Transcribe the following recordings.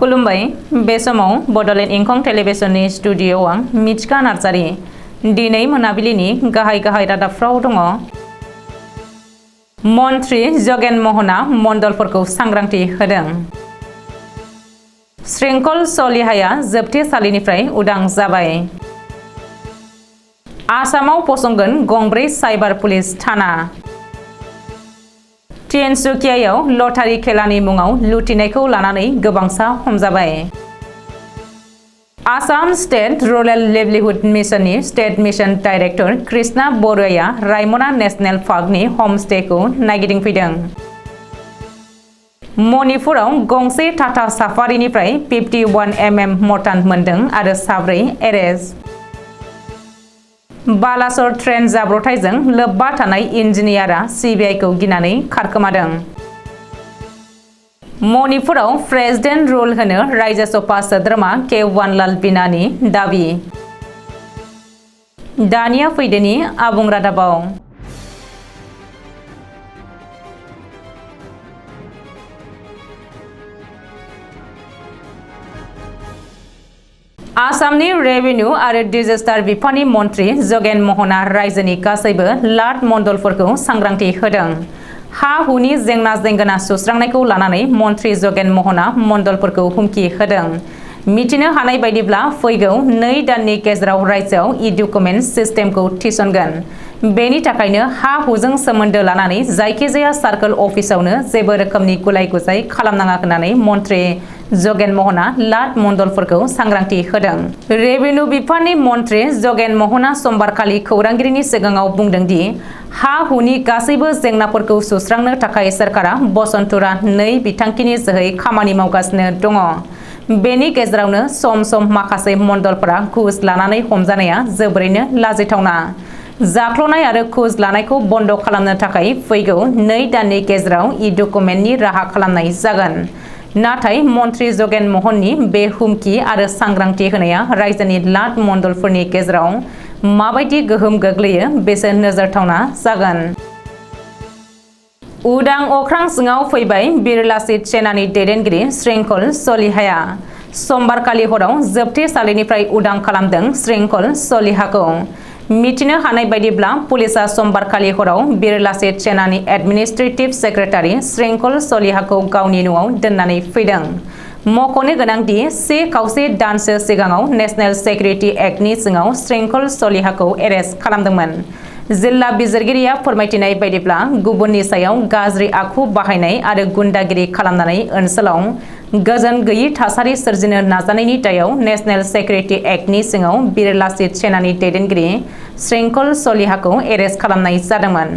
खुलुमबाय बे समाव बडलेण्ड इंखं टेलिभिजननि स्टुडिय'आव आं मिथिका नार्जारि दिनै मोनाबिलिनि गाहाय रादाबफ्राव दङ। मन्त्रि जगेन महना मण्डलफोरखौ सांग्रांथि होदों। श्रृंखल सलिहाया जोबथेसालिनिफ्राय उदां जाबाय। आसामाव फसंगोन गंब्रै साइबार पुलिस थाना। तिनसुकियायाव लटारि खेलानि मुङाव लुथिनायखौ लानानै गोबांसा हमजाबाय। आसाम स्टेट रुरेल लिवलिहुड मिशननि स्टेट मिशन डाइरेक्टर कृष्णा बरुवाया रायमना नेशनेल पार्कनि हमस्टेखौ नायगिदिंफैदों। मणिपुराव गंसे टाटा साफारिनिफ्राय 51 mm मर्टार मोनदों आरो 4 एरेस्ट। बालासर ट्रेन जाब्रबथायजों लोब्बा थानाय इन्जिनियारा सिबिआइखौ गिनानै खारखोमादों। मणिपुराव प्रेसिडेन्ट रुल होनो रायजो सभा सोद्रोमा के वानलाल बिनानि दाबि। दानिया फैदोनि आबुं रादाबाव। आसामनि रेभिनिउ आरो डिजास्टार बिफाननि मन्त्रि जगेन महना रायजोनि गासैबो लाट मण्डलफोरखौ सांग्रांथि होदों। हा-हुनि जेंना जेंगोना सुस्रांनायखौ लानानै मन्त्रि जगेन महना मण्डलफोरखौ हुमखि होदों। मिथिनो हानाय बायदिब्ला फैगौ 2 दाननि गेजेराव रायजोआव इ-डकुमेन्ट सिस्टेमखौ थिसनगोन। बेनि थाखायनो हा-हुजों सोमोन्दो लानानै जायखिजाया सार्कोल अफिसावनो जेबो रोखोमनि गुलाय-गुजाय खालामनाङा होननानै मन्त्रि जगेन महना लाट मण्डलफोरखौ सांग्रांथि होदों। रेभिनिउ बिफाननि मन्त्रि जगेन महना समबारखालि खौरांगिरिनि सिगाङाव बुंदों दि हा-हुनि गासैबो जेंनाफोरखौ सुस्रांनो थाखाय सोरखारा बसन्तुरा 2 बिथांखिनि जोहै खामानि मावगासिनो दङ। बेनि गेजेरावनो सम माखासे मण्डलफोरा घुस लानानै हमजानाया जोबोरैनो लाजिथावना। जाख्ल'नाय आरो घुस लानायखौ बन्द खालामनो थाखाय फैगौ 2 दाननि गेजेराव इ-डकुमेन्टनि राहा खालामनाय जागोन। नाथाय मन्त्रि जगेन महननि बे हुमखि आरो सांग्रांथि होनाया रायजोनि लाट मण्डलफोरनि गेजेराव माबायदि गोहोम गोग्लैयो बेसो नोजोरथावना जागोन। उदां अख्रां सिङाव फैबाय बिरला चित सेनानि दैदेनगिरि श्रृंखल सलिहाया। समबारखालि हराव जोबथेसालिनिफ्राय उदां खालामदों श्रृंखल सलिहाखौ। मिथिनो हानाय बायदिब्ला पुलिसा समबारखालि हराव बिरला चित सेनानि एडमिनिस्ट्रेटिभ सेक्रेटारि श्रृंखल सलिहाखौ गावनि न'आव दोननानै फैदों। मख'नो गोनांदि 1.25 दानसो सिगाङाव नेशनेल सिकिउरिटि एक्टनि सिङाव श्रृंखल सलिहाखौ एरेस्ट खालामदोंमोन। जिल्ला बिजिरगिरिया फोरमायथिनाय बायदिब्ला गुबुननि सायाव गाज्रि आखु बाहायनाय आरो गुन्डागिरि खालामनानै ओनसोलाव गोजोन गैयै थासारि सोरजिनो नाजानायनि दायाव नेशनेल सिकिउरिटि एक्टनि सिङाव बिरला चित सेनानि दैदेनगिरि श्रृंखल सलिहाखौ एरेस्ट खालामनाय जादोंमोन।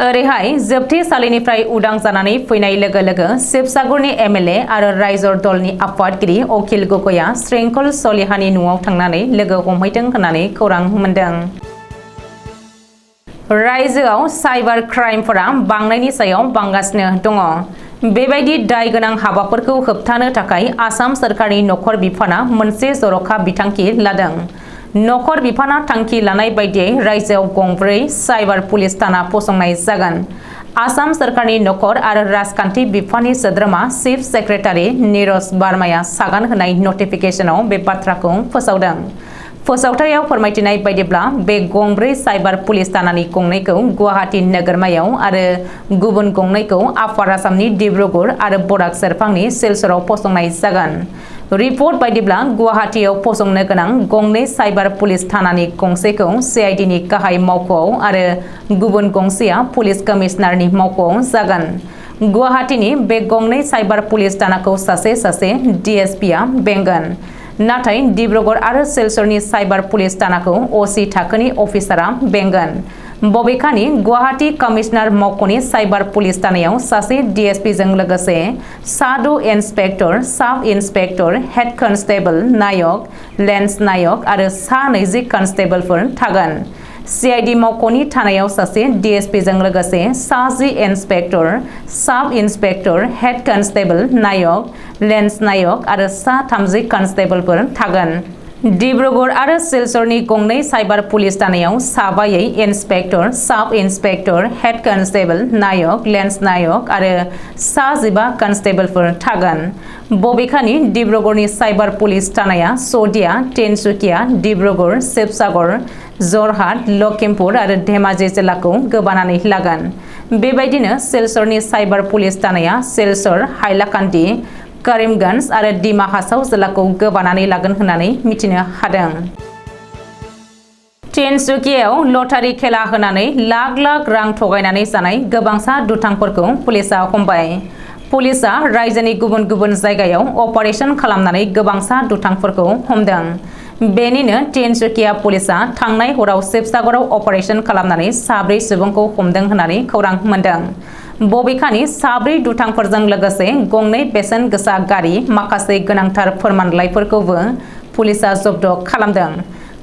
ओरैहाय जोबथेसालिनिफ्राय उदां जानानै फैनाय लोगो लोगो शिबसागरनि एमएलए आरो रायजो दलनि आफादगिरि अखिल गगैआ श्रृंखल सलिहानि न'आव थांनानै लोगो हमहैदों होननानै खौरां मोन्दों। रायजोआव साइबार क्राइमफोरा बांनायनि सायाव बांगासिनो दङ। बेबायदि दाय गोनां हाबाफोरखौ होबथानो थाखाय आसाम सोरखारनि नखर बिफाना मोनसे जर'खा बिथांखि लादों। नखर बिफाना थांखि लानाय बायदियै रायजोआव गंब्रै साइबार पुलिस थाना फसंनाय जागोन। आसाम सोरखारनि नखर आरो राजखान्थि बिफाननि सोद्रोमा चिफ सेक्रेटारि नीरज बार्माया सागान होनाय नटिफिकेशनाव बे बाथ्राखौ फोसावदों। फोसावथायाव फोरमायथिनाय बायदिब्ला बे गंब्रै साइबार पुलिस थानानि गंनैखौ गुवाहाटी नोगोरमायाव आरो गुबुन गंनैखौ आपार आसामनि डिब्रुगड़ आरो बराक सेरफांनि सिलचराव फसंनाय जागोन। रिपर्ट बायदिब्ला गुवाहाटीयाव फसंनो गोनां गंनै साइबार पुलिस थानानि गंसेखौ सिआइडिनि गाहाय मावख'आव आरो गुबुन गंसेया पुलिस कमिशनारनि मावख'आव जागोन। गुवाहाटीनि बे गंनै साइबार पुलिस थानाखौ सासे डिएसपिआ बेंगोन। नाथाय डिब्रुगड़ आरो सिलचरनि साइबार पुलिस थानाखौ असि थाखोनि अफिसारा बेंगोन। बबेखानि गुवाहाटी कमिशनार मावख'नि साइबार पुलिस थानायाव सासे डिएसपिजों लोगोसे 6 इन्सपेक्टर, साब इन्सपेक्टर, हेड कनस्टेबल नायक, लेन्स नायक आरो 20 कनस्टेबलफोर थागोन। सिआइडि मावख'नि थानायाव सासे डिएसपिजों लोगोसे 60 इन्सपेक्टर, साब इन्सपेक्टर, हेड कनस्टेबल नायक, लेन्स नायक आरो 30 कनस्टेबलफोर थागोन। डिब्रुगढ़ आरो सिलचरनि गंनै साइबार पुलिस थानायाव साबायै इन्सपेक्टर, साब इन्सपेक्टर, हेड कन्स्टेबल, नायक, लेन्स नायक आरो सा 15 कन्स्टेबलफोर थागोन। बबेखानि डिब्रुगढ़नि साइबार पुलिस थानाया सदिया, तिनसुकिया, डिब्रुगढ़, शिवसागर, जरहाट, लखिमपुर आरो धेमाजि जिल्लाखौ गोबानानै लागोन। बेबायदिनो सिलचरनि साइबार पुलिस थानाया सिलचर, हाइलाकान्दि, करीमगंज आरो डिमा हासाव जिल्लाखौ गोबानानै लागोन होननानै मिथिनो हादों। तिनसुकियाव लटारि खेला होनानै लाख लाख रां थगायनानै जानाय गोबांसा दुथांफोरखौ पुलिसा हमबाय। पुलिसा रायजोनि गुबुन गुबुन जायगायाव अपारेशन खालामनानै गोबांसा दुथांफोरखौ हमदों। बेनिनो तिनसुकिया पुलिसा थांनाय हराव शिवसागराव अपारेशन खालामनानै 4 सुबुंखौ हमदों होननानै खौरां मोनदों। बबेखानि 4 दुथांफोरजों लोगोसे गंनै बेसेन गोसा गारि, माखासे गोनांथार फोरमानलाइफोरखौबो पुलिसा जब्द खालामदों।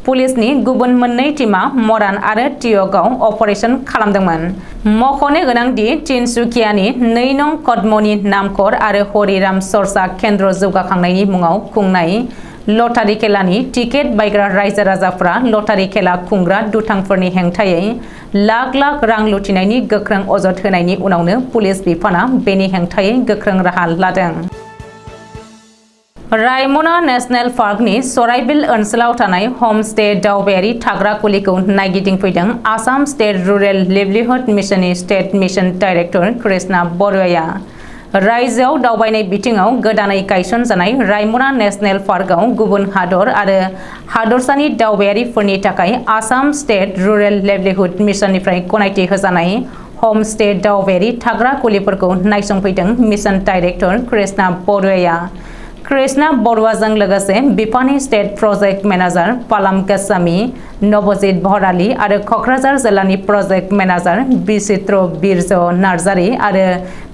पुलिसनि गुबुन मोननै टीमा मरान आरो टियकआव अपारेशन खालामदोंमोन। मख'नो गोनांदि तिनसुकियानि 2 नं कदमनि नामखर आरो हरिराम चर्चा केन्द्र जौगाखांनायनि मुङाव खुंनाय लटारि खेलानि टिकेट बायग्रा रायजो राजाफ्रा लटारि खेला खुंग्रा दुथांफोरनि हेंथायै लाख लाख रां लुथिनायनि गोख्रों अजद होनायनि उनावनो पुलिस बिफाना बेनि हेंथायै गोख्रों राहा लादों। रायमना नेशनेल पार्कनि सराइबिल ओनसोलाव थानाय हमस्टे दावबायारि थाग्रा खुलिखौ नायगिदिंफैदों आसाम स्टेट रुरेल लिभलिहुड मिशननि स्टेट मिशन डाइरेक्टर कृष्णा बड'आ। रायजोआव दावबायनाय बिथिङाव गोदानै गायसनजानाय रायमना नेशनेल पार्कआव गुबुन हादर आरो हादरसानि दावबायारिफोरनि थाखाय आसाम स्टेट रुरेल लिभलिहुड मिशननिफ्राय गनायथि होजानाय हमस्टे दावबायारि थाग्रा खुलिफोरखौ नायसंफैदों मिशन डाइरेक्टर कृष्णा बड'आ। कृष्णा बड'आजों लोगोसे बिफाननि state project manager Palam Goswami, Navajit Bharali आरो क'क्राझार जिल्लानि प्रजेक्ट मेनेजार बिचित्र बिरज नार्जारी आरो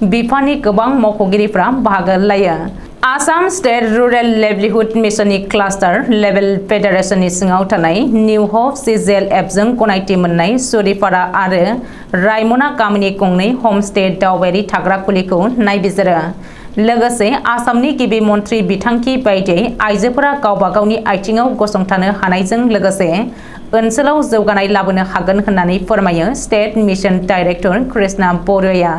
बिफाननि गोबां मावख'गिरिफ्रा बाहागो लायो। आसाम स्टेट रुरेल लिभलिहुड मिशननि क्लास्टार लेभेल फेडारेशननि सिङाव थानाय निउ हप सिजेल एपजों गनायथि मोननाय सुरिपारा आरो रायमना गामिनि गंनै हमस्टे दावबायारि थाग्रा खुलिखौ नायबिजिरो। लोगोसे आसामनि गिबि मन्थ्रि बिथांखि बायदियै आइजोफोरा गावबा गावनि आथिङाव गसंथानो हानायजों लोगोसे ओनसोलाव जौगानाय लाबोनो हागोन होननानै फोरमायो स्टेट मिशन डाइरेक्टर कृष्णा बड'आ।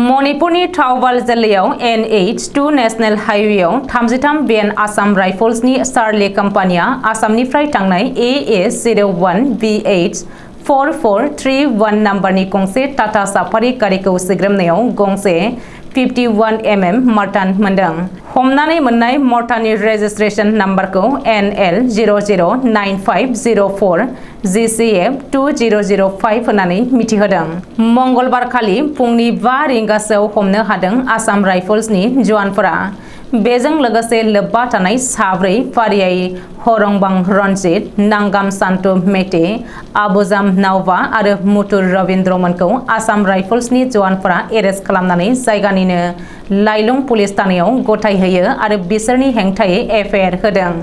मणिपुरनि थाउबाल जिल्लायाव NH2 नेशनेल हाइवेआव 33 बेन आसाम राइफल्सनि चार्ली कम्पानिया आसामनिफ्राय थांनाय AS01BH 4431 नाम्बारनि गंसे टाटा साफारि गारिखौ सिग्रोमनायाव गंसे 51 mm मर्टान मोनदों। हमनानै मोननाय मर्टाननि रेजिस्ट्रेशन नाम्बारखौ NL 009504 GCF 2005 होननानै मिथिहोदों। मंगलबार खालि फुंनि 5 रिंगासोआव हमनो हादों आसाम राइफल्सनि जवानफोरा। बेजों लोगोसे लोब्बा थानाय 4 फारियै हरंबां रनजित, नांगाम सान्टु मेटे, आबुजाम नावबा आरो मुथुर रविन्द्रमोनखौ आसाम राइफल्सनि जवानफोरा एरेस्ट खालामनानै जायगानिनो लाइलं पुलिस थानायाव गथायहोयो आरो बिसोरनि हेंथायै FIR होदों।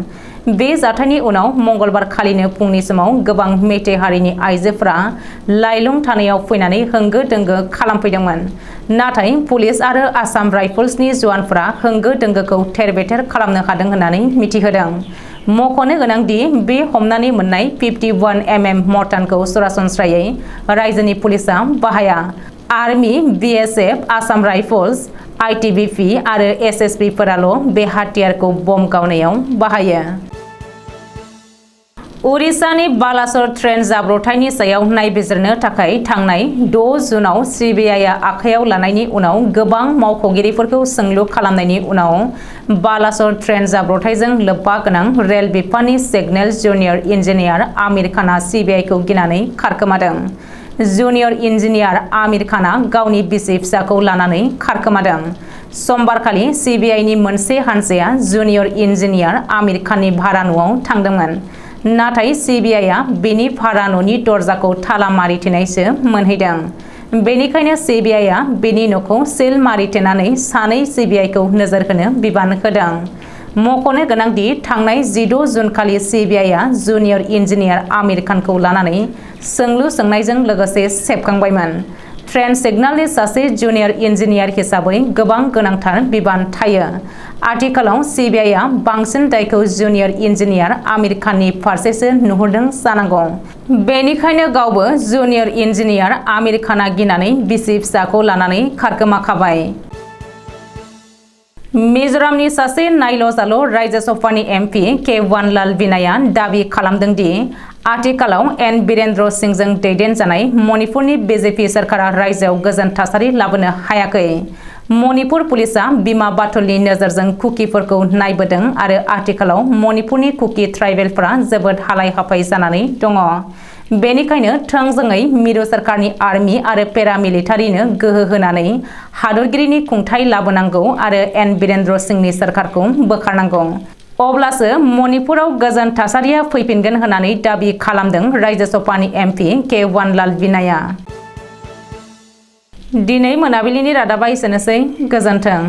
बे जाथायनि उनाव मंगलबार खालिनो फुंनि समाव गोबां मेटे हारिनि आइजोफोरा लाइलं थानायाव फैनानै होंगो दोंगो खालामफैदोंमोन। नाथाय पुलिस आरो आसाम राइफल्सनि जवानफोरा होंगो दोंगोखौ थेर-बेथेर खालामनो हादों होननानै मिथिहोदों। मख'नो गोनांदि बे हमनानै मोननाय 51 mm मर्टानखौ सरासनस्रायै रायजोनि पुलिसा बाहाया। Army, BSF, Assam rifles, ITBP आरो SSB फोराल' बे हाथियारखौ बम गावनायाव बाहायो। उरिष्यानि बालासर ट्रेन जाब्रबथायनि सायाव नायबिजिरनो थाखाय थांनाय 6 जुनाव CBIआ आखायाव लानायनि उनाव गोबां मावख'गिरिफोरखौ सोंलु खालामनायनि उनाव बालासर ट्रेन जाब्रबथायजों लोब्बा गोनां रेल बिफाननि सिगनेल जुनियर इन्जिनियार आमिर खानआ CBIखौ गिनानै खारखोमादों। जुनियर इन्जिनियार आमिर खानआ गावनि बिसि फिसाखौ लानानै खारखोमादों। समबारखालि CBIनि मोनसे हानजाया जुनियर इन्जिनियार आमिर खाननि भारा न'आव थांदोंमोन। नाथाय CBIआ बेनि भारा न'नि दरजाखौ थाला मारिथेनायसो मोनहैदों। बेनिखायनो CBIआ बेनि न'खौ सिल मारिथेनानै सानै CBIखौ नोजोर होनो बिबान होदों। मख'नो गोनांदि थांनाय 16 जुन खालि CBIआ जुनियर इन्जिनियार आमिर खानखौ लानानै सोंलु सोंनायजों लोगोसे सेबखांबायमोन। ट्रेन सिगनेलनि सासे जुनियर इन्जिनियार हिसाबै गोबां गोनांथार बिबान थायो। आथिखालाव सीबीआईआ बांसिन दायखौ जुनियर इन्जिनियार आमिर खाननि फारसेसो नुहुरदों जानांगौ। बेनिखायनो गावबो जुनियर इन्जिनियार आमिर खानआ गिनानै बिसि फिसाखौ लानानै खारखोमाखाबाय। मिजोरामनि सासे नायल' जाल' रायजो सभानि एमपि के वानलाल वीनाया दाबि खालामदों दि आथिखालाव एन बीरेन्द्र सिंहजों दैदेनजानाय मणिपुरनि बीजेपी सरकारा रायजोआव गोजोन थासारि लाबोनो हायाखै। मणिपुर पुलिसआ बिमा बाथुलनि नोजोरजों कुकिफोरखौ नायबोदों आरो आथिखालाव मणिपुरनि कुकी ट्राइबेलफोरा जोबोद हालाय हाफाय जानानै दङ। बेनिखायनो थोंजोङै मिरु सरकारनि आर्मि आरो पेरामिलिटारिनो गोहो होनानै हादरगिरिनि खुंथाय लाबोनांगौ आरो एन बीरेन्द्र सिंहनि सरकारखौ बोखारनांगौ। अब्लासो मणिपुराव गोजोन थासारिया फैफिनगोन होननानै दाबि खालामदों रायजो सभानि एमपि के वानलाल वीनाया। दिनै मोनाबिलिनि रादाबा एसेनोसै। गोजोन्थों।